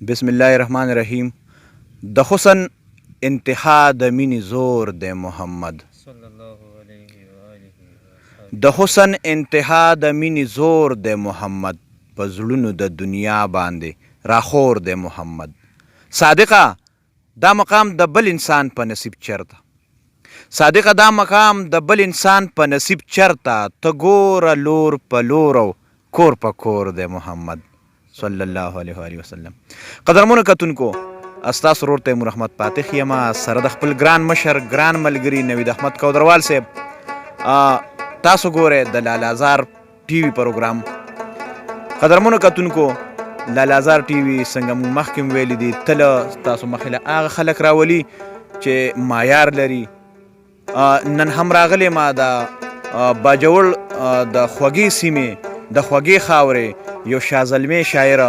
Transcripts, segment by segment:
بسم الله الرحمن الرحیم. د حسن انتها د مینې زور دی محمد. د حسن انتها د مینې زور دی محمد. په زړونو د دنیا باندې راخور دی محمد. صادقه دا مقام د بل انسان په نصیب چرته. صادقه دا مقام د بل انسان په نصیب چرته. ته ګوره لور په لور او کور په کور دی محمد صلی الله علیه و آله وسلم. قدرمنو کتونکو، استاسو ورور تیمور احمد فاتح یما سره د خپل ګران مشر ګران ملګري نوید احمد کودروال صاحب. تاسو ګورئ د لالازار ټي وي پروګرام. قدرمنو کتونکو، لالازار ټي وي څنګه موږ مخکې ویلي دي تله تاسو مخې له هغه خلک راولي چې معیار لري. نن هم راغلی ما د باجوړ د خوږې سیمې د خوږې خاورې یو شازلمې شاعره،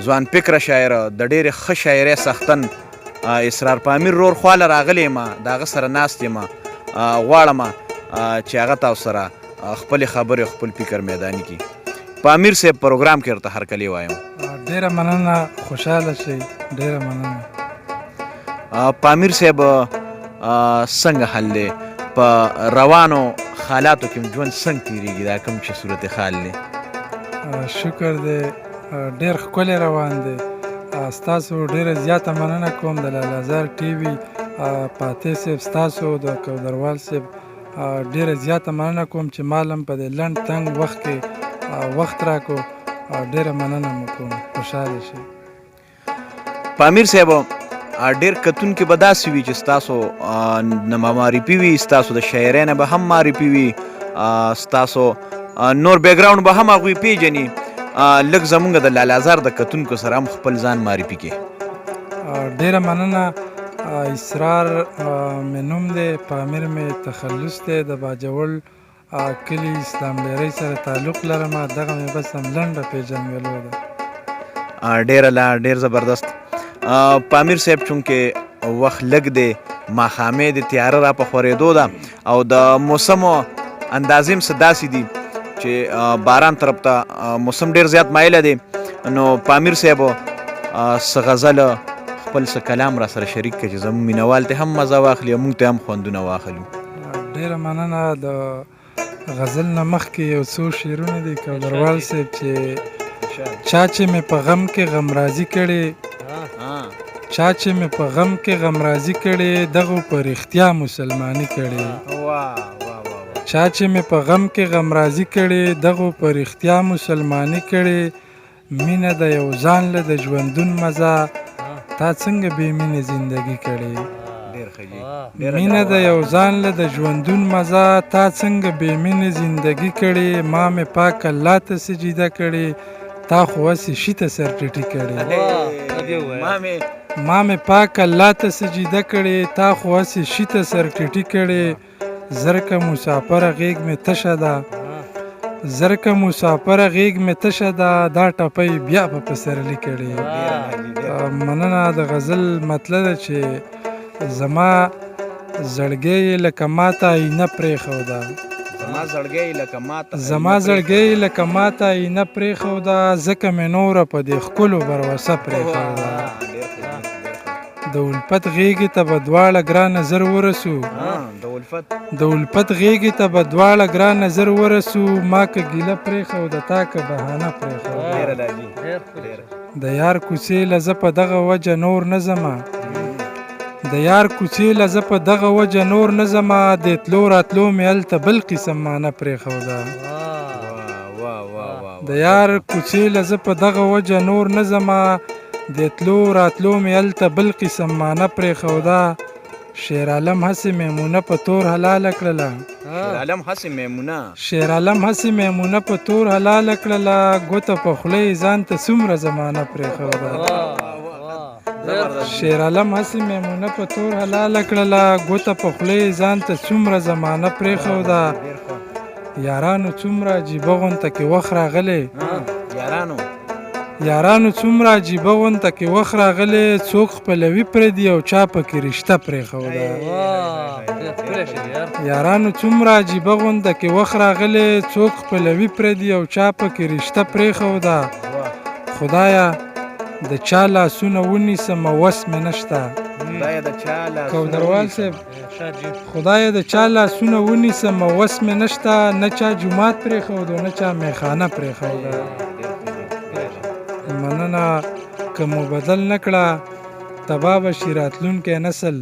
ځوان فکره شاعره، د ډېرې ښه شاعرۍ څښتن اسرار پامیر رور خواله راغلی یم. د هغه سره ناست یم. غواړم چې هغه تاسو سره خپلې خبرې خپل فکر میداني کړي. پامیر صاحب پروګرام کې ورته هرکلی وایم. ډېره مننه، خوشحاله شئ. ډېره مننه. پامیر صاحب څنګه حال دی؟ په روانو حالاتو کې ژوند څنګه تېرېږي؟ دا کوم چې صورت حال دی؟ شکر دی، ډېر ښکلی روان دی. ستاسو ډېره زیاته مننه کوم د لالازار ټي وي فاتح صاحب، ستاسو د کودروال صاحب ډېره زیاته مننه کوم چې مالم په دې لنډ تنګ وخت کې وخت راکو. ډېره مننه مو کوم، خوشحاله شئ. پامیر صاحب ډېر کتونکي به داسې وي چې ستاسو نه معرفي وي، ستاسو د شاعرۍ نه به هم معرفي وي، ستاسو نور بیکګراوند به هم هغوی پیژني. لږ زمونږ د لالازار د کتونکو سره هم خپل ځان معرفي کړي. ډېره مننه. اسرار مې نوم دی، پامیر مې تخلص دی، د باجوړ کلي اسلام لیرۍ سره تعلق لرم. دغه مې بس هم لنډه پیژنګلو ده. ډېر زبردست. پامیر صاحب چونکې وخت لږ دی، ماښامې د تیاره را په خورېدو ده او د موسمو اندازې هم څه داسې دي چې باران طرف ته موسم ډېر زیات مایله دی. نو پامیر صاحب څه غزل خپل څه کلام را سره شریک کړي چې زموږ مینوال ته هم مزه واخلي او موږ ته هم خوندونه واخلو. ډېره مننه. د غزل نه مخکې یو څو شعرونه دي کودروال صاحب چې چا چې مې په غم کې غمرازي کړې، چا چې مې په غم کې غمرازي کړې، دغو په رښتیا مسلماني کړې. چا چې مې په غم کې غمرازي کړې، دغو په رښتیا مسلماني کړې. مینه د یو ځان له د ژوندون مزه، تا څنګه بې مینې زندګي کړې. مینه د یو ځان له د ژوندون مزه، تا څنګه بې مینې زندګي کړې. ما مې پاک الله ته سجده کړې، تا خو هسې شي ته سر ټیټي کړې. ما مې پاک الله ته سجده کړې، تا خو هسې شي ته سر ټیټي کړې. زرکه مسافره غیږ مې تشه ده، زرکه مسافره غیږ مې تشه ده، دا ټپۍ بیا په پسرلي کړې. مننه. د غزل مطلب ده چې زما زړګی لکه ماته آینه پرېښوده، زما زړګی لکه ماته آینه پرېښوده، ځکه مې نوره په دې ښکلو بروسه پرېښوده. د الفت غیږې ته به دواړه ګرانه زر ورسو، د الفت غیږې ته به دواړه ګرانه زر ورسو. ما که ګیله پرېښوده، تا که بهانه پرېښوده. د یار کوڅې له زه په دغه وجه نور نه ځمه، د یار کوڅې له زه په دغه وجه نور نه ځمه. د تلو راتلو مې هلته بل قسم مانه پرېښوده. د یار کوڅې له زه په دغه وجه نور نه ځمه، د تلو راتلو مې هلته بل قسم مانه پرېښوده. شیر عالم هسې میمونه په تور حلاله کړله، شیر عالم هسې میمونه په تور حلاله کړله. ګوته په خوله یې ځان ته څومره زمانه پرېښوده. شیر عالم هسې میمونه په تور حلاله کړله، ګوته په خوله یې ځان ته څومره زمانه پرېښوده. یارانو څومره عجیبه غونته کې وخت راغلی، یارانو څومره عجیبه غونته کې وخت راغلی، څوک خپلوي پردي او چا پکې رشته پرېښوده. یارانو څومره عجیبه غونته کې وخت راغلی، څوک خپلوي پردي او چا پکې رشته پرېښوده. خدایه د چا لاسونه ونیسم وس مې نشته. خدایه د چا لاسونه کودروال صاحب خدایه د چا لاسونه ونیسم وس مې نشته، نه چا جومات پرېښود نه چا میخانه پرېښوده. مننه که مو بدل نه کړه تباه به شي راتلونکی نسل.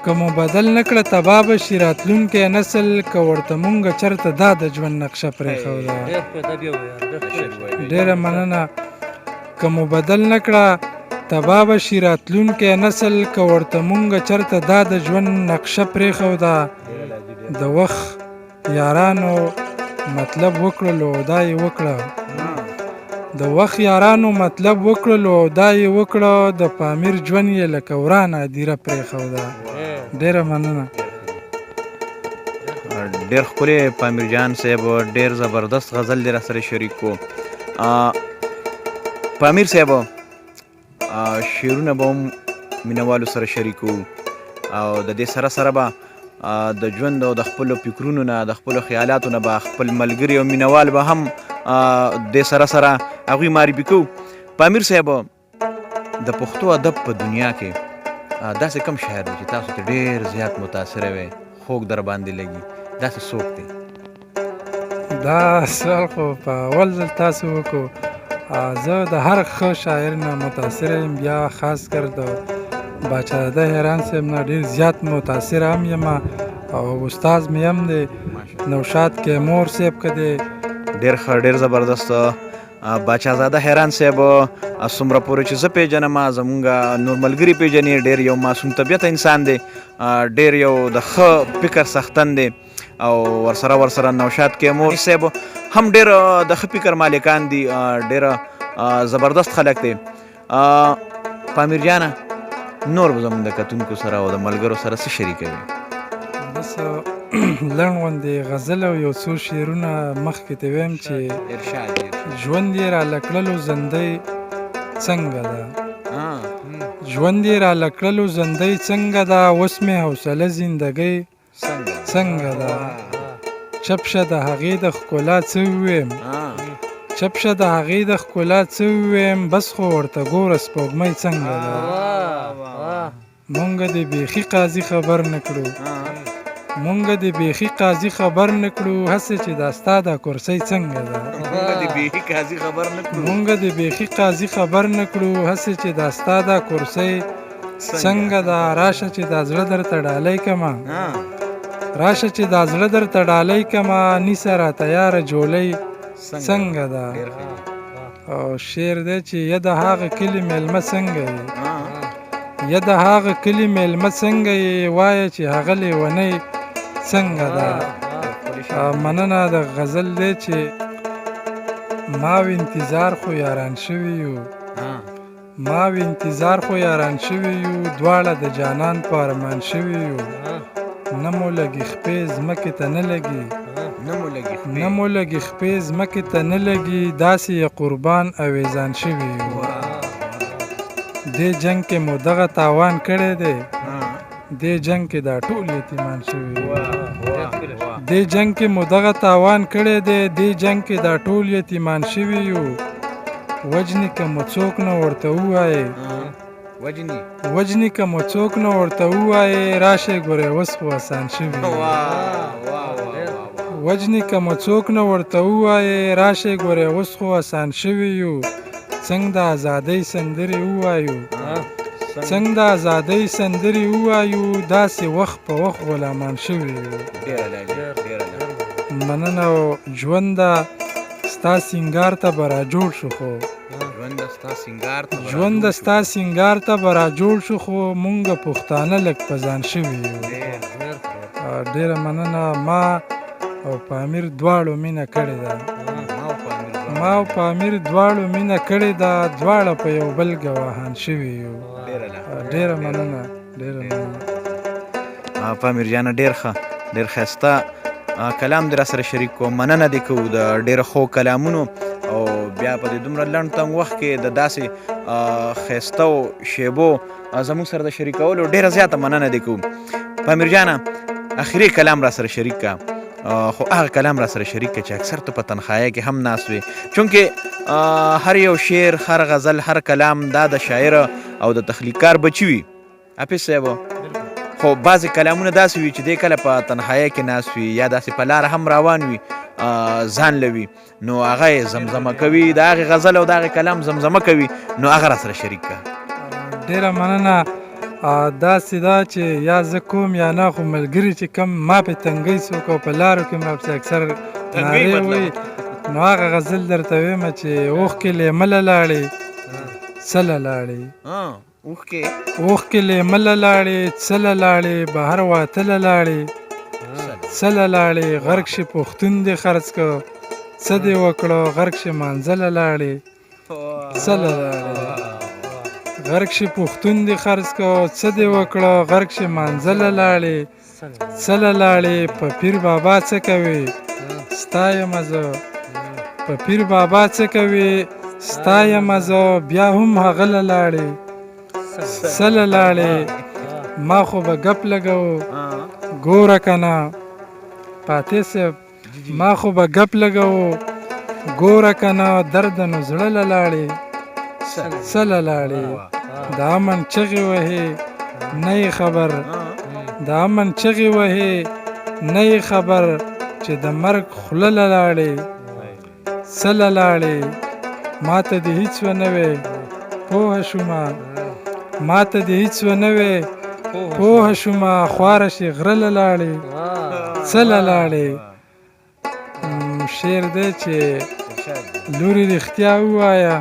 که مو بدل نه کړه تباه به شي راتلونکی نسل، که ورته مونږ چېرته دا د ژوند نقشه پرېښوده. ډېره مننه. که مو بدل نه کړه تباه به شي راتلونکی نسل، که ورته مونږ چېرته دا د ژوند نقشه پرېښوده. د وخت یارانو مطلب وکړلو دا یې وکړه. د وخت یارانو مطلب وکړلو دا یې وکړه، د پامیر ژوند یې لکه ورانه دیره پرېښوده. ډېره مننه. ډېر ښکلی پامیر جان صاحب، ډېر زبردست غزل دې را سره شریک کو. پامیر صاحب شعرونه به هم مینوالو سره شریکو او د دې سره سره به د ژوند او د خپلو فکرونو نه د خپلو خیالاتو نه به خپل ملګري او مینوال به هم د سره سره هغوی معرفي کوو. پامیر صاحب د پښتو ادب په دنیا کې داسې کم شاعر دی چې تاسو ته ډېر زیات متاثره وی، خوږ در باندې لګي، داسې څوک دی؟ دا سوال خو په اول ځل تاسو وکړو. زه د هر ښه شاعر نه متاثره یم، بیا خاص کر د باچاده هیران صاحب نه ډېر زیات متاثره هم یم او استاد مې هم دی نوشاد کیمور صاحب که دی. ډېر ښه، ډېر زبردست. باچازاده حیران صاحب څومره پورې چې زه پیژنم زمونږ نور ملګري پیژني، ډېر یو معصوم طبیعته انسان دی، ډېر یو د ښه فکر څښتن دی او ورسره نوشاد کیمور صاحب هم ډېر د ښه فکر مالکان دي، ډېر زبردست خلک دی. پامیر جانه نور به زموږ د کتونکو سره او د ملګرو سره څه شریکوي؟ بس لنډ غوندې غزل او یو څو شعرونه مخکې ته ویم چې ژوند یې راله کړلو زندۍ څنګه ده، ژوند یې راله کړلو زندۍ څنګه ده، اوس مې حوصله زندګۍ څنګه ده. چپ شه د هغې د ښکلا څه وویم، چپ شه د هغې د ښکلا څه وویم، بس خو ورته ګوره سپوږمۍ څنګه ده. مونږ دې بیخي قاضي خبر نه کړو، مونږ دې بیخي قاضي خبر نه کړو، هسې چې دا ستا دا کرسۍ څنګه ده. مونږ دې بیخي قاضي خبر نه کړو، مونږ دې بیخي قاضي خبر نه کړو، هسې چې دا ستا دا کرسۍ څنګه ده. راشه چې دا زړه درته ډالۍ کړمه، راشه چې دا زړه درته ډالۍ کړمه، نیسه راته یاره جولۍ څنګه ده. او شعر دی چې یا د هغه کلي میلمه څنګه یې، یا د هغه کلي میلمه څنګه یې، وایه چې هغه لیونۍ څنګه ده. مننه. د غزل دی چې ما و انتظار خو یاران شوي یو، ما و انتظار خو یاران شوي یو، دواړه د جانان په ارمان شوي یو، نه مو لګي خپې ځمکې ته نه لګي، نه مو لګي خپې ځمکې ته نه لګي، داسې یې قربان اویزان شوي یو. دې جنګ کې مو دغه تاوان کړی دی، دې جنګ کې دا ټول یتیمان شوي یو. دې جنګ کې مو دغه تاوان کړی دی، دې جنګ کې دا ټول یتیمان شوي یو. وجنې که مو څوک نه ورته ووایي، وجنې که مو څوک نه ورته ووایي، راشئ ګورئ اوس خو اسان شوي یو. وجنې که مو څوک نه ورته ووایي، راشئ ګورئ اوس خو اسان شوي یو. څنګه د ازادۍ سندرې ووایو، څنګه د ازادۍ سندرې ووایو، داسې وخت په وخت غلامان شوي یو. مننه. ژونده ستا سینګار ته به را جوړ شو، خو ژونده ستا سینګار ته به را جوړ شو، خو مونږ پښتانه لږ په ځان شوي یو. ډېره مننه. ما او پامیر دواړو مینه کړې ده، ما او پامیر دواړو مینه کړې ده، دواړه په یو بل ګواهان شوي یو. ډېره مننه، ډېره مننه. پامیر جانه ډېر ښه، ډېر ښایسته کلام دې را سره شریک کوم. مننه دې کوو د ډېرو ښو کلامونو او بیا په دې دومره لنډ تنګ وخت کې د داسې ښایسته شیبو زموږ سره د شریکولو ډېره زیاته مننه دې کوو. پامیر جانه آخري کلام را سره شریک کا، خو هغه کلام را سره شریک کړه چې اکثر ته په تنخوایه کې هم ناست وي چونکې هر یو شعر هر غزل هر کلام دا د شاعر او د تخلیقکار بچي وي حافظ صاحب خو بعضې کلامونه داسې وي چې دی کله په تنخوایه کې ناست وي یا داسې په لاره هم روان وي ځان لوي نو هغه یې زمزمه کوي د هغې غزل او د هغې کلام زمزمه کوي نو هغه را سره شریک کړه. ډېره مننه. داسې دا چې یا زه کوم یا نه خو ملګري چې کم ما پې تنګۍ څوک او په لارو کې مې پسې اکثر نارې وایي نو هغه غزل درته ویمه چې اوښکې لیمله لاړې څله لاړې اوښکې لیمله لاړې څله لاړې بهر وتله لاړې څله لاړې غرق شي پښتون دې خرڅ کړه څه دې وکړه غرق شي مانځله لاړې څله لاړې غرق شي پښتون دې خرڅ کړه څه دې وکړه غرق شي مانځله لاړې څله لاړې په پیر بابا څه کوي ستا یمه زه په پیر بابا څه کوي ستا یمه زه بیا هم هغله لاړې څله لاړې ما خو به ګپ لګو ګوره که نه فاتح صاحب ما خو به ګپ لګو ګوره که نه درد نو زړه له لاړې څله لاړې د امن چغې وهې نه یې خبر د امن چغې وهې نه یې خبر چې د مرګ خوله له لاړې څله لاړې ما ته دې هېڅ ونه وې پوهه شومه ما ته دې هېڅ ونه وې پوهه شومه خواره شي غره له لاړې څله لاړې شعر دی چې لورې رښتیا ووایه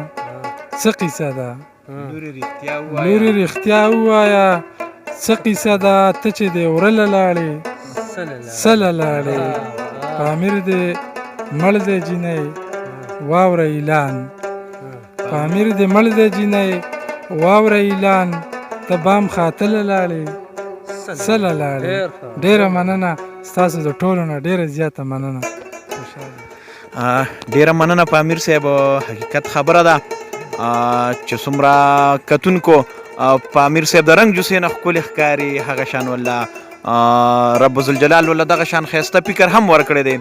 څه قیصه ده لورې رښتیا ووایه څه قیصه ده ته چې دې وره له لاړې څله لاړې پامیر دې مړ دی جینۍ واوره اعلان پامیر دې مړ دی جینۍ واوره اعلان ته بام خاتله لاړې څله لاړې. ډېره مننه ستاسو د ټولو نه ډېره زیاته مننه. ډېره مننه پامیر صاحب حقیقت خبره ده چې څومره کتونکو پامیر صاحب د رنګ جوسې نه ښکلې ښکاري هغه شان والله رب ذوالجلال والله دغه شان ښایسته فکر هم ورکړی دی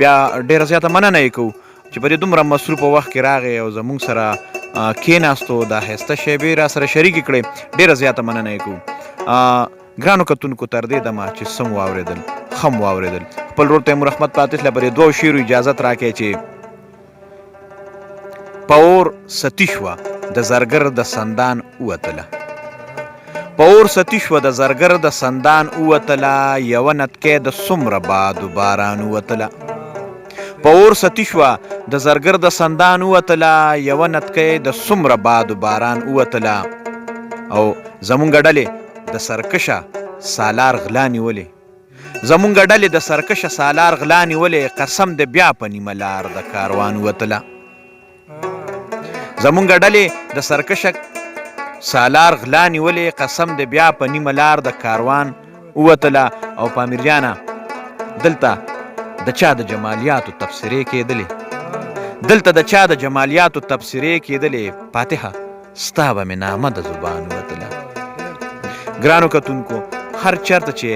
بیا ډېره زیاته مننه یې کوو چې په دې دومره مصروفه وخت کې راغی او زموږ سره کېناستو دا ښایسته شیبې را سره شریکې کړې ډېره زیاته مننه یې کوو. ګرانو کتونکو تر دې دمه چې سم واورېدل ښه مو واورېدل خپل ورور تیمور احمد فاتح له پرې دوو شعرو اجازت راکړئ چې په اور ستی شوه د زرګر د سندان ووتله په اور ستی شوه د زرګر د سندان ووتله یوه نتکۍ د څومره باد و باران ووتله په اور ستی شوه د زرګر د سندان ووتله یوه نتکۍ د څومره باد و باران ووتله او زمونږ ډلې د سرکشه سالار غلا نیولې زمونږ ډلې د سرکشه سالار غلا نیولې قسم د بیا په نیمه لار د کاروان ووتله زمونږ ډلې د سرکشه سالار غلا نیولې قسم د بیا په نیمه لار د کاروان ووتله او پامیر جانه دلته د چا د جمالیاتو تبصرې کېدلې دلته د چا د جمالیاتو تبصرې کېدلې فاتحه ستا به مې نامه د زبان ووتله. ګرانو کتونکو هر چېرته چې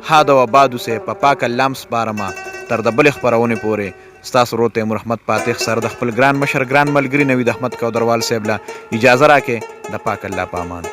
هاد او آباد اوسئ په پاک الله م سپارمه تر د بلې خپرونې پورې ستاسو ورور تیمور احمد فاتح سره د خپل ګران مشر ګران ملګري نوید احمد کودروال صاحب له اجازه راکې د پاک الله په امان.